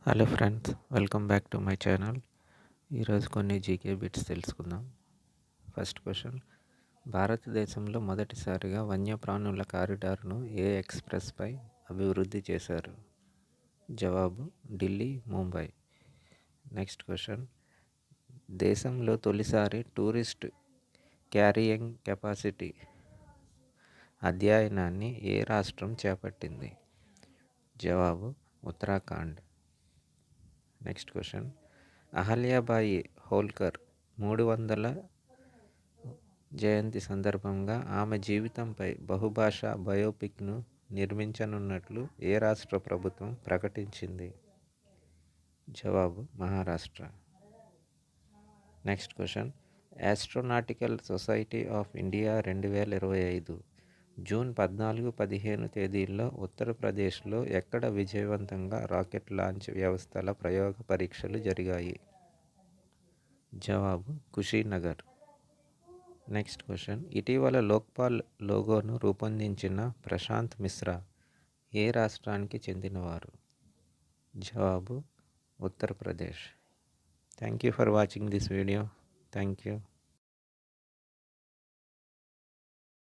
Hello friends, welcome back to my channel. ఈరోజు కొన్ని GK bits తెలుసుకుందాం. ఫస్ట్ క్వశ్చన్: భారతదేశంలో మొదటిసారిగా వన్యప్రాణుల కారిడార్ను ఏ ఎక్స్ప్రెస్పై అభివృద్ధి చేశారు? జవాబు: ఢిల్లీ, ముంబై. నెక్స్ట్ క్వశ్చన్: దేశంలో తొలిసారి టూరిస్ట్ క్యారియింగ్ కెపాసిటీ అధ్యయనాన్ని ఏ రాష్ట్రం చేపట్టింది? జవాబు: ఉత్తరాఖండ్. నెక్స్ట్ క్వశ్చన్: అహల్యాబాయి హోల్కర్ 300వ జయంతి సందర్భంగా ఆమె జీవితంపై బహుభాషా బయోపిక్ను నిర్మించనున్నట్లు ఏ రాష్ట్ర ప్రభుత్వం ప్రకటించింది? జవాబు: Maharashtra. Next question: astronautical society of India 2025 June 14-15 తేదీల్లో ఉత్తరప్రదేశ్లో ఎక్కడ విజయవంతంగా రాకెట్ లాంచ్ వ్యవస్థల ప్రయోగ పరీక్షలు జరిగాయి? జవాబు: కుషీనగర్. నెక్స్ట్ క్వశ్చన్: ఇటీవల లోక్పాల్ లోగోను రూపొందించిన ప్రశాంత్ మిశ్రా ఏ రాష్ట్రానికి చెందినవారు? జవాబు: Uttar Pradesh. Thank you for watching this video. Thank you.